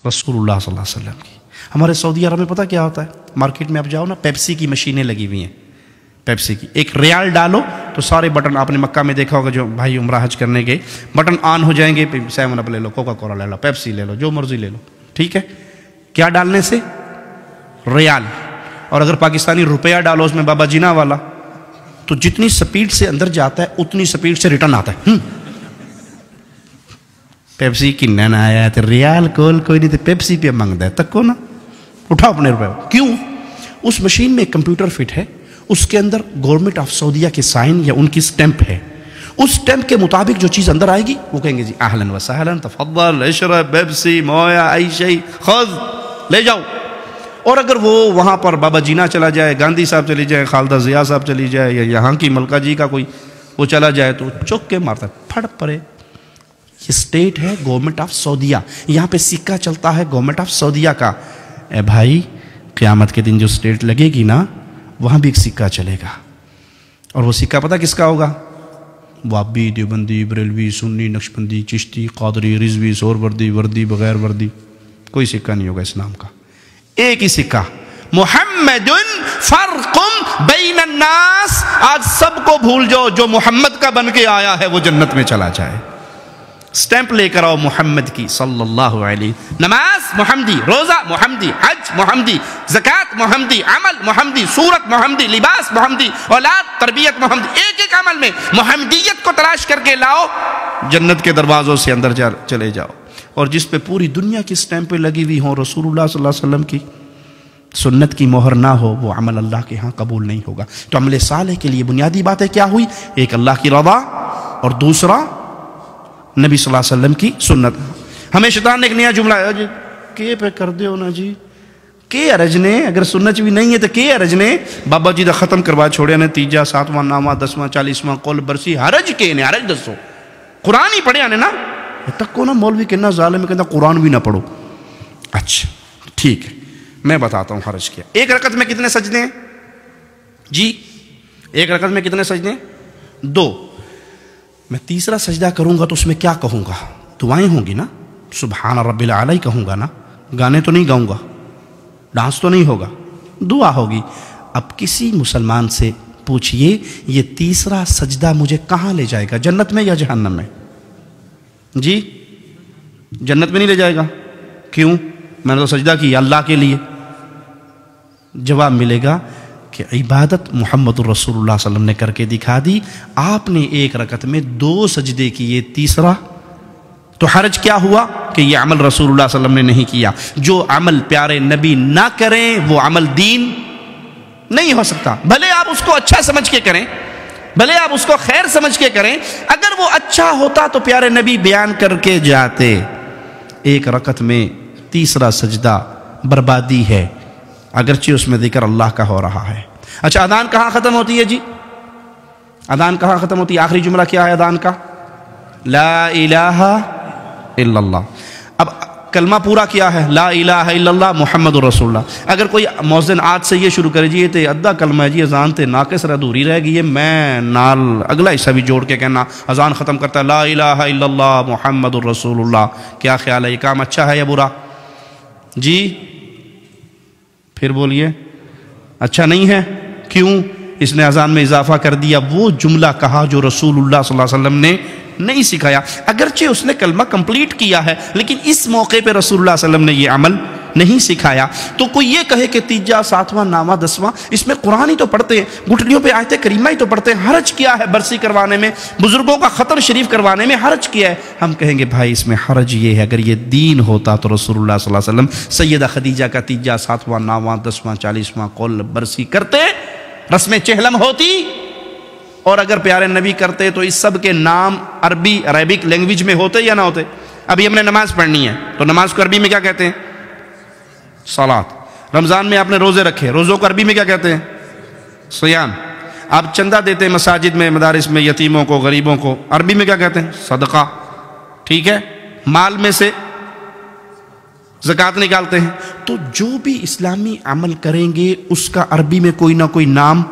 رسول اللہ صلی اللہ علیہ وسلم کی۔ ہمارے سعودی عرب میں پتہ کیا ہوتا ہے؟ مارکیٹ میں آپ جاؤ نا، پیپسی کی مشینیں لگی ہوئی ہیں، پیپسی کی، ایک ریال ڈالو تو سارے بٹن، آپ نے مکہ میں دیکھا ہوگا جو بھائی عمرہ حج کرنے گئے، بٹن آن ہو جائیں گے، 7 اپ لے لو، کوکا کولا لے لو، پیپسی لے لو، جو مرضی لے لو، ٹھیک ہے؟ کیا ڈالنے سے؟ ریال۔ اور اگر پاکستانی روپیہ ڈالو اس میں بابا جینا والا، تو جتنی سپیڈ سے اندر جاتا ہے اتنی سپیڈ سے ریٹرن آتا ہے۔ پیپسی کی نانا آیا تو ریال کول کوئی نہیں، تو پیپسی پہ مانگتا ہے، تک کو نا اٹھاؤ اپنے روپے۔ کیوں؟ اس مشین میں ایک کمپیوٹر فٹ ہے، اس کے اندر گورنمنٹ آف سعودیہ کے سائن یا ان کی سٹیمپ ہے، اس سٹیمپ کے مطابق جو چیز اندر آئے گی وہ کہیں گے جی اہلاً و سہلاً، تفضل اشرب پیپسی مویا ای شیء خذ، لے جاؤ۔ اور اگر وہ وہاں پر بابا جینا چلا جائے، گاندھی صاحب چلی جائے، خالدہ ضیاء صاحب چلی جائے، یا یہاں کی ملکہ جی کا کوئی وہ چلا جائے تو چوک کے مارتا ہے، پھڑ پڑے۔ یہ سٹیٹ ہے گورنمنٹ آف سعودیہ، یہاں پہ سکہ چلتا ہے گورنمنٹ آف سعودیہ کا۔ اے بھائی، قیامت کے دن جو سٹیٹ لگے گی نا، وہاں بھی ایک سکہ چلے گا، اور وہ سکہ پتہ کس کا ہوگا؟ وابی، دیوبندی، بریلوی، سنی، نقشبندی، چشتی، قادری، رضوی، سہروردی، وردی، بغیر وردی، کوئی سکہ نہیں ہوگا اسلام کا، ایک ہی سکہ، محمد فرق بین الناس۔ آج سب کو بھول جاؤ، جو محمد کا بن کے آیا ہے وہ جنت میں چلا جائے۔ سٹیمپ لے کر آؤ محمد کی صلی اللہ علیہ، نماز محمدی، روزہ محمدی، حج محمدی، زکوٰۃ محمدی، عمل محمدی، صورت محمدی، لباس محمدی، اولاد تربیت محمدی، ایک ایک عمل میں محمدیت کو تلاش کر کے لاؤ، جنت کے دروازوں سے اندر چلے جاؤ۔ اور جس پہ پوری دنیا کی سٹیمپیں لگی ہوئی ہوں، رسول اللہ صلی اللہ علیہ وسلم کی سنت کی مہر نہ ہو، وہ عمل اللہ کے ہاں قبول نہیں ہوگا۔ تو عمل صالح کے لیے بنیادی باتیں کیا ہوئی؟ ایک اللہ کی رضا، اور دوسرا نبی صلی اللہ علیہ وسلم کی سنت۔ ہمیں شیطان نے ایک نیا جملہ ہے جی، کے پہ کر دیو نا جی، کے ارج نے، اگر سنت بھی نہیں ہے تو کے ارج نے، بابا جی دا ختم کروا چھوڑیا نے، تیجا، 7واں، 9واں، 10واں، 40واں قول برسی، حرج کے نے، حرج دسو، قرآن ہی پڑھیا نے نا، تک کو نا مولوی کہنا ظالم کہنا قرآن بھی نہ پڑھو۔ اچھا ٹھیک ہے، میں بتاتا ہوں حرج کیا۔ ایک رکعت میں کتنے سجدے ہیں جی؟ ایک رکعت میں کتنے سجدے ہیں؟ 2۔ میں تیسرا سجدہ کروں گا تو اس میں کیا کہوں گا؟ دعائیں ہوں گی نا، سبحان رب العلی کہوں گا نا، گانے تو نہیں گاؤں گا، ڈانس تو نہیں ہوگا، دعا ہوگی۔ اب کسی مسلمان سے پوچھئے یہ تیسرا سجدہ مجھے کہاں لے جائے گا، جنت میں یا جہنم میں؟ جی جنت میں نہیں لے جائے گا، کیوں؟ میں نے تو سجدہ کیا اللہ کے لیے۔ جواب ملے گا کہ عبادت محمد الرسول اللہ صلی اللہ علیہ وسلم نے کر کے دکھا دی، آپ نے ایک رکعت میں 2 سجدے کیے، تیسرا تو حرج کیا ہوا کہ یہ عمل رسول اللہ صلی اللہ علیہ وسلم نے نہیں کیا۔ جو عمل پیارے نبی نہ کریں وہ عمل دین نہیں ہو سکتا، بھلے آپ اس کو اچھا سمجھ کے کریں، بھلے آپ اس کو خیر سمجھ کے کریں، اگر وہ اچھا ہوتا تو پیارے نبی بیان کر کے جاتے۔ ایک رکعت میں تیسرا سجدہ بربادی ہے، اگرچہ اس میں ذکر اللہ کا ہو رہا ہے۔ اچھا اذان کہاں ختم ہوتی ہے جی؟ اذان کہاں ختم ہوتی ہے؟ آخری جملہ کیا ہے اذان کا؟ لا الہ الا اللہ۔ اب کلمہ پورا کیا ہے؟ لا الہ الا اللہ محمد الرسول اللہ۔ اگر کوئی مؤذن آج سے یہ شروع کرے جی یہ تے ادھا کلمہ ہے جی، اذان تے ناقص ادھوری رہ گئی ہے، میں نال اگلا حصہ بھی جوڑ کے کہنا اذان ختم کرتا ہے لا الہ الا اللہ محمد الرسول اللہ، کیا خیال ہے؟ یہ کام اچھا ہے یا برا جی؟ پھر بولیے اچھا نہیں ہے، کیوں؟ اس نے اذان میں اضافہ کر دیا، وہ جملہ کہا جو رسول اللہ صلی اللہ علیہ وسلم نے نہیں سکھایا۔ اگرچہ اس نے کلمہ کمپلیٹ کیا ہے لیکن اس موقع پہ رسول اللہ صلی اللہ علیہ وسلم نے یہ عمل نہیں سکھایا۔ تو کوئی یہ کہے کہ تیجا، 7واں، 9واں، 10واں، اس میں قرآن ہی تو پڑھتے ہیں، گھٹنیوں پہ آیت کریمہ ہی تو پڑھتے ہیں، حرج کیا ہے برسی کروانے میں، بزرگوں کا خطر شریف کروانے میں حرج کیا ہے؟ ہم کہیں گے بھائی اس میں حرج یہ ہے، اگر یہ دین ہوتا تو رسول اللہ صلی اللہ علیہ وسلم سیدہ خدیجہ کا تیجا، 7واں، 9واں، 10واں، 40واں قول برسی کرتے، رسم چہلم ہوتی، اور اگر پیارے نبی کرتے تو اس سب کے نام عربی عربک لینگویج میں ہوتے یا نہ ہوتے؟ ابھی ہم نے نماز پڑھنی ہے تو نماز کو عربی میں کیا کہتے ہیں؟ صلاۃ۔ رمضان میں آپ نے روزے رکھے، روزوں کو عربی میں کیا کہتے ہیں؟ صیام۔ آپ چندہ دیتے ہیں مساجد میں، مدارس میں، یتیموں کو، غریبوں کو، عربی میں کیا کہتے ہیں؟ صدقہ، ٹھیک ہے؟ مال میں سے زکوٰۃ نکالتے ہیں۔ تو جو بھی اسلامی عمل کریں گے اس کا عربی میں کوئی نہ کوئی نام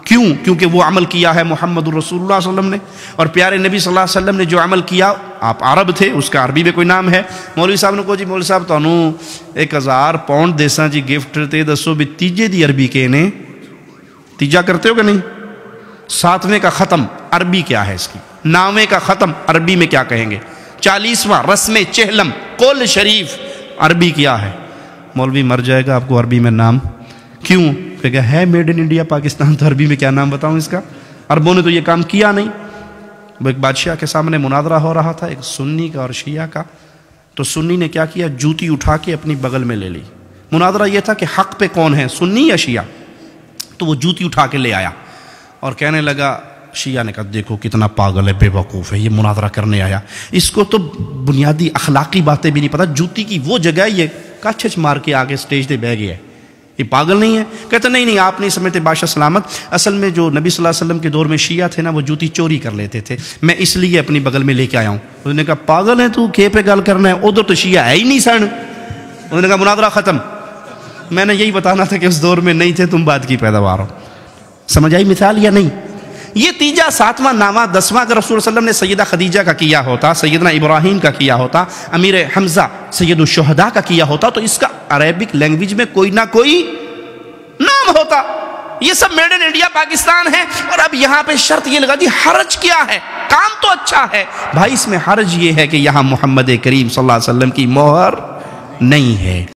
کیوں؟ کیونکہ وہ عمل کیا ہے محمد رسول اللہ صلی اللہ علیہ وسلم نے، اور پیارے نبی صلی اللہ علیہ وسلم نے جو عمل کیا، آپ عرب تھے، اس کا عربی میں کوئی نام ہے۔ مولوی صاحب نے کہا جی مولوی صاحب تانوں 1000 پاؤنڈ دیساں جی گفٹ، تے دسو بھی تیجے دی عربی کے نے، تیجا کرتے ہو کہ نہیں؟ 7ویں کا ختم عربی کیا ہے اس کی؟ 9ویں کا ختم عربی میں کیا کہیں گے؟ 40واں رسم چہلم قول شریف عربی کیا ہے؟ مولوی مر جائے گا آپ کو عربی میں نام کیوں؟ کہ ہے میڈ ان انڈیا پاکستان، تو عربی میں کیا نام بتاؤں اس کا؟ عربوں نے تو یہ کام کیا نہیں۔ وہ ایک بادشاہ کے سامنے مناظرہ ہو رہا تھا، ایک سنی کا اور شیعہ کا، تو سنی نے کیا کیا؟ جوتی اٹھا کے اپنی بغل میں لے لی۔ مناظرہ یہ تھا کہ حق پہ کون ہے، سنی یا شیعہ؟ تو وہ جوتی اٹھا کے لے آیا اور کہنے لگا، شیعہ نے کہا دیکھو کتنا پاگل ہے، بے وقوف ہے، یہ مناظرہ کرنے آیا، اس کو تو بنیادی اخلاقی باتیں بھی نہیں پتہ، جوتی کی وہ جگہ یہ کچھ مار کے آگے سٹیج پہ بیٹھ گیا ہے، یہ پاگل نہیں ہے؟ کہتے نہیں آپ نہیں سمجھتے بادشاہ سلامت، اصل میں جو نبی صلی اللہ علیہ وسلم کے دور میں شیعہ تھے نا، وہ جوتی چوری کر لیتے تھے، میں اس لیے اپنی بغل میں لے کے آیا ہوں۔ انہوں نے کہا پاگل ہے تو، کھے پہ گل کرنا ہے، ادھر تو شیعہ ہے ہی نہیں سن۔ انہوں نے کہا مناظرہ ختم۔ میں نے یہی بتانا تھا کہ اس دور میں نہیں تھے، تم بات کی پیداوار ہو۔ سمجھ آئی مثال یا نہیں؟ یہ تیجا 7واں 9واں 10واں اگر رسول اللہ علیہ وسلم نے سیدہ خدیجہ کا کیا ہوتا، سیدنا ابراہیم کا کیا ہوتا، امیر حمزہ سید الشہداء کا کیا ہوتا، تو اس کا عربک لینگویج میں کوئی نہ کوئی نام ہوتا۔ یہ سب میڈ ان انڈیا پاکستان ہے، اور اب یہاں پہ شرط یہ لگا دی حرج کیا ہے؟ کام تو اچھا ہے بھائی، اس میں حرج یہ ہے کہ یہاں محمد کریم صلی اللہ علیہ وسلم کی مہر نہیں ہے۔